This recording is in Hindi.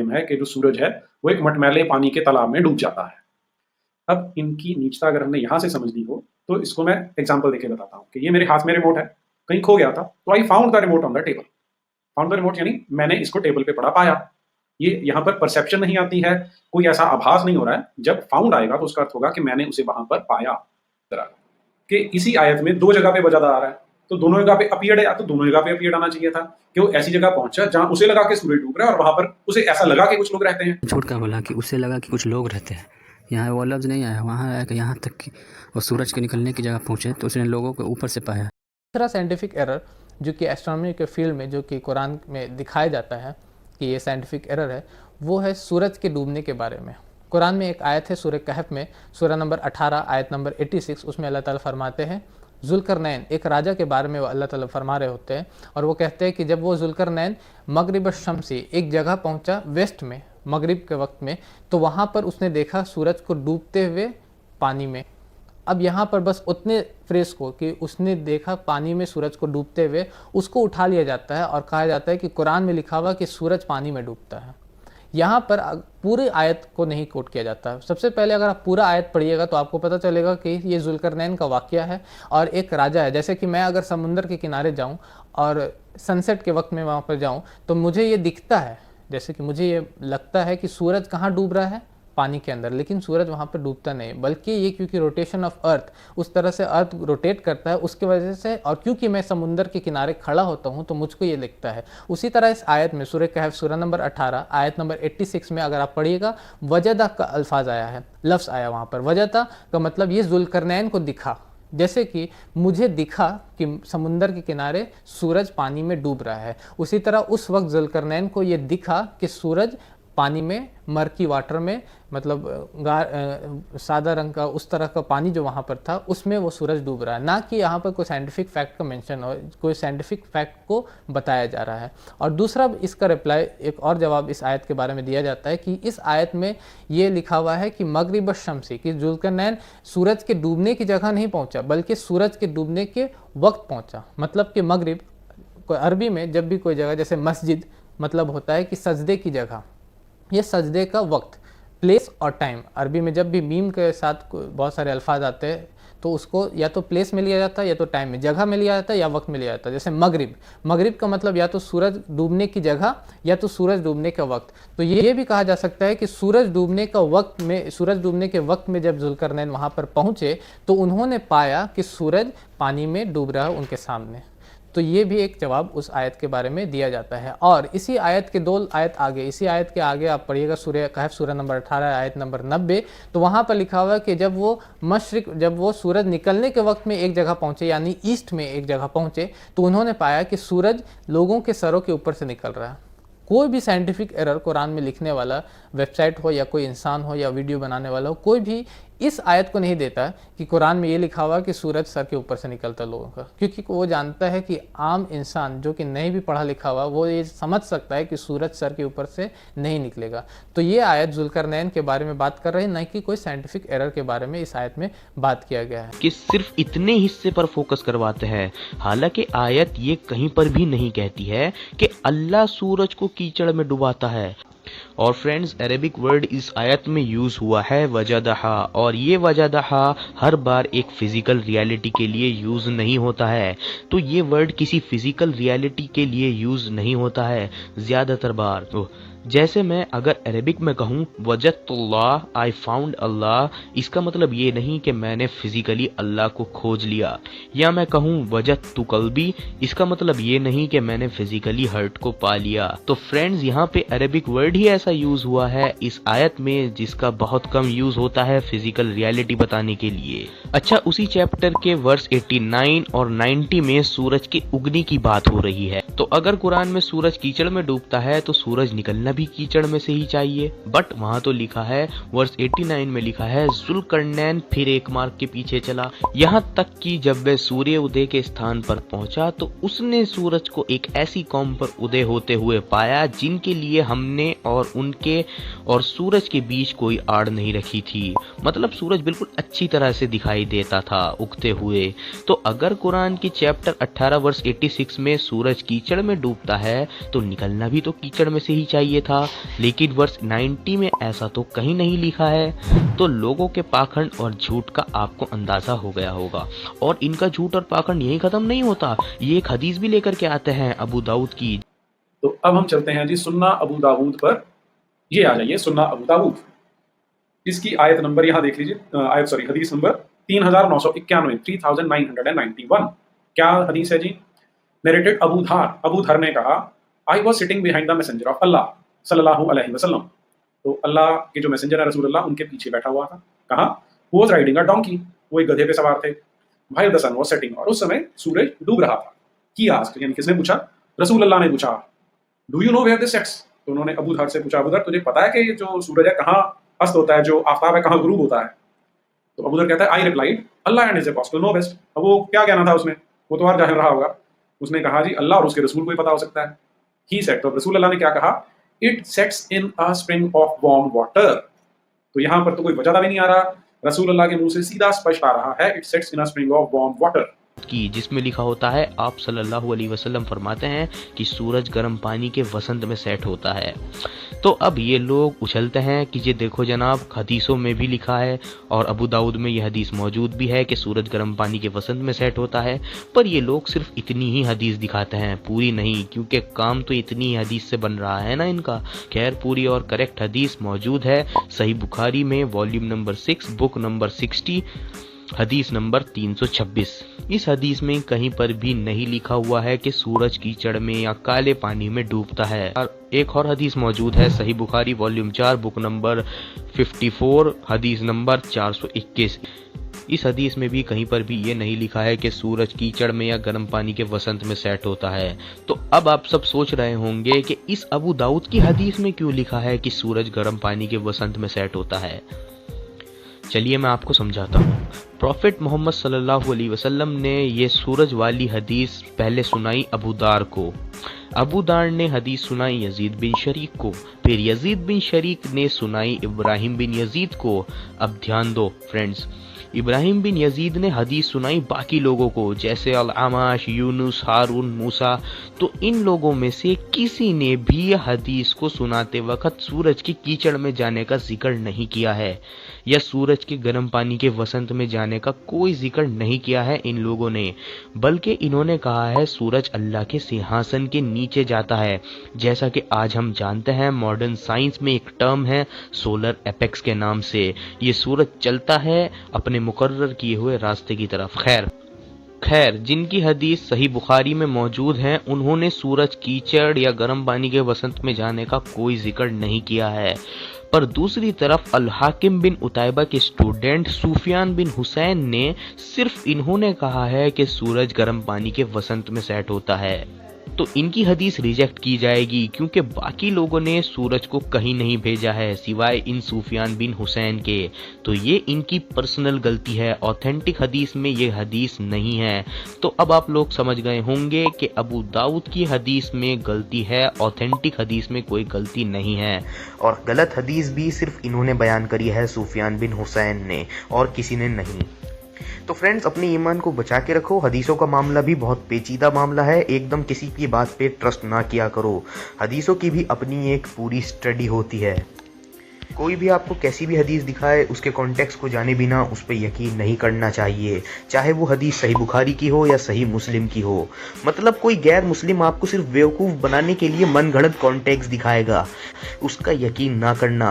प्रॉब्लम है कि जो सूरज है वो एक मटमैले पानी के तालाब में डूब जाता है। अब इनकी नीचता अगर हमने यहाँ से समझनी हो तो इसको मैं एग्जांपल देके बताता हूँ कि ये मेरे हाथ में रिमोट है, कहीं खो गया था, तो I found the remote on the table. Found the remote यानी मैंने इसको टेबल पे पड़ा पाया। ये यहाँ पर परसेप्शन नहीं आती है, कोई ऐसा आभास नहीं हो रहा है। जब फाउंड आएगा तो उसका अर्थ होगा कि मैंने उसे वहां पर पाया। तरह कि इसी आयत में दो जगह पे वजदा आ रहा है, तो दोनों जगह पे अपीयर्ड है, तो दोनों जगह पे अपीयर्ड आना चाहिए था कि वो ऐसी जगह पहुंचा जहां उसे लगा कि सूरज डूब रहा है और वहां पर उसे ऐसा लगा कि कुछ लोग रहते हैं। झूठ का बोला कि उसे लगा कि कुछ लोग रहते हैं। यहाँ वो लफ्ज़ नहीं आया, वहाँ आया कि यहाँ तक कि वो सूरज के निकलने की जगह पहुँचे तो उसने लोगों को ऊपर से पाया। दूसरा साइंटिफिक एरर जो कि एस्ट्रोनॉमी के फील्ड में जो कि कुरान में दिखाया जाता है कि ये साइंटिफिक एरर है, वो है सूरज के डूबने के बारे में। कुरान में एक आयत है सूरह कहफ में, सूरह नंबर 18 आयत नंबर 86, उसमें अल्लाह ताला फरमाते हैं, जुल्करनैन एक राजा के बारे में वो अल्लाह ताला फरमा रहे होते हैं और वो कहते हैं कि जब वो जुल्करनैन मगरिब शम्सी एक जगह पहुंचा वेस्ट में मगरिब के वक्त में, तो वहाँ पर उसने देखा सूरज को डूबते हुए पानी में। अब यहाँ पर बस उतने फ्रेज को कि उसने देखा पानी में सूरज को डूबते हुए, उसको उठा लिया जाता है और कहा जाता है कि कुरान में लिखा हुआ कि सूरज पानी में डूबता है। यहाँ पर पूरी आयत को नहीं कोट किया जाता। सबसे पहले अगर आप पूरा आयत पढ़िएगा तो आपको पता चलेगा कि ये जुल्करनैन का वाक़या है और एक राजा है। जैसे कि मैं अगर समुंदर के किनारे जाऊँ और सनसेट के वक्त में वहाँ पर जाऊँ तो मुझे ये दिखता है, जैसे कि मुझे ये लगता है कि सूरज कहाँ डूब रहा है, पानी के अंदर, लेकिन सूरज वहाँ पर डूबता नहीं, बल्कि ये क्योंकि रोटेशन ऑफ अर्थ, उस तरह से अर्थ रोटेट करता है उसकी वजह से, और क्योंकि मैं समुंदर के किनारे खड़ा होता हूँ तो मुझको ये दिखता है। उसी तरह इस आयत में सूरह कहफ सूरह नंबर 18 आयत नंबर 86 में अगर आप पढ़िएगा, वजदा का अल्फाज आया है, लफ्ज़ आया वहाँ पर। वजदा का मतलब ये जुल्करनैन को दिखा, जैसे कि मुझे दिखा कि समुंदर के किनारे सूरज पानी में डूब रहा है, उसी तरह उस वक्त जुल्करनैन को ये दिखा कि सूरज पानी में, मर्की वाटर में, मतलब सादा रंग का उस तरह का पानी जो वहाँ पर था उसमें वो सूरज डूब रहा है। ना कि यहाँ पर कोई साइंटिफिक फैक्ट का मेंशन हो, कोई साइंटिफिक फैक्ट को बताया जा रहा है। और दूसरा इसका रिप्लाई, एक और जवाब इस आयत के बारे में दिया जाता है कि इस आयत में ये लिखा हुआ है कि मगरिब शम्सी, कि जुल्करनैन सूरज के डूबने की जगह नहीं पहुँचा बल्कि सूरज के डूबने के वक्त पहुँचा। मतलब कि मगरिब अरबी में जब भी कोई जगह, जैसे मस्जिद मतलब होता है कि सजदे की जगह, ये सजदे का वक्त, प्लेस और टाइम। अरबी में जब भी मीम के साथ बहुत सारे अल्फाज आते हैं तो उसको या तो प्लेस में लिया जाता है या तो टाइम में, जगह में लिया जाता है या वक्त में लिया जाता है। जैसे मगरिब, मगरिब का मतलब या तो सूरज डूबने की जगह या तो सूरज डूबने का वक्त। तो ये भी कहा जा सकता है कि सूरज डूबने का वक्त में, सूरज डूबने के वक्त में जब जुल्करनैन वहाँ पर पहुँचे तो उन्होंने पाया कि सूरज पानी में डूब रहा है उनके सामने। तो ये भी एक जवाब उस आयत के बारे में दिया जाता है। और इसी आयत के 2 आयत आगे, इसी आयत के आगे आप पढ़िएगा सूरह कहफ सूरह नंबर 18 आयत नंबर 90, तो वहाँ पर लिखा हुआ है कि जब वो मशरिक, जब वो सूरज निकलने के वक्त में एक जगह पहुँचे, यानी ईस्ट में एक जगह पहुँचे, तो उन्होंने पाया कि सूरज लोगों के सरों के ऊपर से निकल रहा है। कोई भी साइंटिफिक एरर कुरान में लिखने वाला, वेबसाइट हो या कोई इंसान हो या वीडियो बनाने वाला हो, कोई भी इस आयत को नहीं देता कि कुरान में ये लिखा हुआ कि सूरज सर के ऊपर से निकलता लोगों का, क्योंकि वो जानता है कि आम इंसान जो कि नहीं भी पढ़ा लिखा हुआ वो ये समझ सकता है कि सूरज सर के ऊपर से नहीं निकलेगा। तो ये आयत जुल्करनैन के बारे में बात कर रही है, न कि कोई साइंटिफिक एरर के बारे में इस आयत में बात किया गया है कि सिर्फ इतने हिस्से पर फोकस करवाते हैं। हालांकि आयत ये कहीं पर भी नहीं कहती है कि अल्लाह सूरज को कीचड़ में डुबाता है। और फ्रेंड्स, अरेबिक वर्ड इस आयत में यूज हुआ है वजदहा, और ये वजदहा हर बार एक फिजिकल रियलिटी के लिए यूज नहीं होता है। तो ये वर्ड किसी फिजिकल रियलिटी के लिए यूज नहीं होता है ज्यादातर बार। जैसे मैं अगर अरेबिक में कहूँ वजदतुल्लाह, आई फाउंड अल्लाह, इसका मतलब ये नहीं कि मैंने फिजिकली अल्लाह को खोज लिया। या मैं कहूँ वजदतु कल्बी, इसका मतलब ये नहीं कि मैंने फिजिकली हर्ट को पा लिया। तो फ्रेंड्स, यहाँ पे अरेबिक वर्ड ही ऐसा यूज हुआ है इस आयत में जिसका बहुत कम यूज होता है फिजिकल रियलिटी बताने के लिए। अच्छा, उसी चैप्टर के वर्स 89 और 90 में सूरज के उगने की बात हो रही है। तो अगर कुरान में सूरज कीचड़ में डूबता है तो सूरज निकलना भी कीचड़ में से ही चाहिए। बट वहां तो लिखा है, वर्स 89 में लिखा है, जुल्करनैन फिर एक मार्ग के पीछे चला, यहाँ तक कि जब वह सूर्य उदय के स्थान पर पहुंचा तो उसने सूरज को एक ऐसी कौम पर उदय होते हुए पाया जिनके लिए हमने और उनके और सूरज के बीच कोई आड़ नहीं रखी थी। मतलब सूरज बिल्कुल अच्छी तरह से दिखाई देता था उगते हुए। तो अगर कुरान की चैप्टर 18 वर्स 86 में सूरज कीचड़ में डूबता है तो निकलना भी तो कीचड़ में से ही चाहिए था, लेकिन वर्ष 90 में ऐसा तो कहीं नहीं लिखा है। तो लोगों के पाखंड और झूठ का आपको अंदाजा हो गया होगा। और इनका झूठ और पाखंड यही खत्म नहीं होता, ये एक हदीस भी लेकर के आते हैं अबू दाऊद की। तो अब हम चलते हैं जी सुन्ना अबू दाऊद पर। ये आ जाइए सुन्ना अबू दाऊद, इसकी आयत नंबर यहाँ देख लीजिए, हदीस नंबर 3991, 3991। क्या हदीस है जी? नरेटेड अबू धर ने कहा, I was sitting behind the messenger of अल्लाह सल्लल्लाहु अलैहि वसल्लम। तो अल्लाह के जो मैसेंजर है रसूल अल्लाह, उनके पीछे बैठा हुआ था। कहा, who was riding a donkey, वो एक गधे पे सवार थे। भाई द सन वाज सेटिंग, और उस समय सूरज डूब रहा था। की आस्क्ड, यानी किसने पूछा? रसूल अल्लाह ने पूछा, do you know where this sets? तो उन्होंने अबू धर से पूछा, अबू धर तुझे पता है कि जो सूरज है कहाँ अस्त होता है, जो आफ्ताब है कहाँ गुरूब होता है? तो अबू धर कहता है, I replied Allah and his apostle know best. अब वो क्या कहना था उसमें, वो तो और जाहिर रहा होगा। उसने कहा जी अल्लाह और उसके रसूल को ही पता हो सकता है। ही सेड, तो रसूल अल्लाह ने क्या कहा? It sets in a spring of warm water. तो यहाँ पर तो कोई वजह भी नहीं आ रहा, रसूल अल्लाह के मुंह से सीधा स्पष्ट आ रहा है, it sets in a spring of warm water की, जिसमें लिखा होता है आप सल्लल्लाहु अलैहि वसल्लम फरमाते हैं कि सूरज गर्म पानी के वसंत में सेट होता है। तो अब ये लोग उछलते हैं कि ये देखो जनाब, हदीसों में भी लिखा है और अबू दाऊद में यह हदीस मौजूद भी है कि सूरज गर्म पानी के वसंत में सेट होता है। पर ये लोग सिर्फ इतनी ही हदीस दिखाते हैं, पूरी नहीं, क्योंकि काम तो इतनी ही हदीस से बन रहा है ना इनका। खैर, पूरी और करेक्ट हदीस मौजूद है सही बुखारी में, वॉल्यूम नंबर 6, बुक नंबर 60, हदीस नंबर 326। इस हदीस में कहीं पर भी नहीं लिखा हुआ है कि सूरज कीचड़ में या काले पानी में डूबता है। और एक और हदीस मौजूद है सही बुखारी वॉल्यूम 4, बुक नंबर 54, हदीस नंबर 421। इस हदीस में भी कहीं पर भी ये नहीं लिखा है कि सूरज कीचड़ में या गर्म पानी के वसंत में सेट होता है। तो अब आप सब सोच रहे होंगे कि इस अबू दाऊद की हदीस में क्यों लिखा है कि सूरज गर्म पानी के वसंत में सेट होता है। चलिए मैं आपको समझाता हूँ। प्रॉफिट मोहम्मद सल्लल्लाहु अलैहि वसल्लम ने ये सूरज वाली हदीस पहले सुनाई अबू दार को। अबू दार ने हदीस सुनाई यजीद बिन शरीक को, फिर यजीद बिन शरीक ने सुनाई इब्राहिम बिन यजीद को। अब ध्यान दो फ्रेंड्स, इब्राहिम बिन यजीद ने हदीस सुनाई बाकी लोगों को, जैसे अल-अमाश, यूनुस, हारून, मूसा। तो इन लोगों में से किसी ने भी हदीस को सुनाते वक्त सूरज की कीचड़ में जाने का जिक्र नहीं किया है, या सूरज के गर्म पानी के वसंत में जाने का कोई जिक्र नहीं किया है इन लोगों ने, बल्कि इन्होंने कहा है सूरज अल्लाह के सिंहासन के नीचे जाता है। जैसा कि आज हम जानते हैं मॉडर्न साइंस में एक टर्म है सोलर एपेक्स के नाम से। ये सूरज चलता है अपने मुकर्रर किए हुए रास्ते की तरफ। खैर जिनकी हदीस सही बुखारी में मौजूद है, उन्होंने सूरज कीचड़ या गर्म पानी के वसंत में जाने का कोई जिक्र नहीं किया है। पर दूसरी तरफ अल हाकिम बिन उताइबा के स्टूडेंट सुफियान बिन हुसैन ने सिर्फ इन्होंने कहा है कि सूरज गर्म पानी के वसंत में सेट होता है। तो इनकी हदीस रिजेक्ट की जाएगी, क्योंकि बाकी लोगों ने सूरज को कहीं नहीं भेजा है सिवाय इन सुफियान बिन हुसैन के। तो ये इनकी पर्सनल गलती है, ऑथेंटिक हदीस में ये हदीस नहीं है। तो अब आप लोग समझ गए होंगे कि अबू दाऊद की हदीस में गलती है, ऑथेंटिक हदीस में कोई गलती नहीं है। और गलत हदीस भी सिर्फ इन्होंने बयान करी है सुफियान बिन हुसैन ने, और किसी ने नहीं। तो फ्रेंड्स, अपने ईमान को बचा के रखो। हदीसों का मामला भी बहुत पेचीदा मामला है, एकदम किसी की बात पे ट्रस्ट ना किया करो। हदीसों की भी अपनी एक पूरी स्टडी होती है। कोई भी आपको कैसी भी हदीस दिखाए, उसके कॉन्टेक्स्ट को जाने बिना उस पर यकीन नहीं करना चाहिए, चाहे वो हदीस सही बुखारी की हो या सही मुस्लिम की हो। मतलब कोई गैर मुस्लिम आपको सिर्फ बेवकूफ़ बनाने के लिए मनगढ़ंत कॉन्टेक्स्ट दिखाएगा, उसका यकीन ना करना।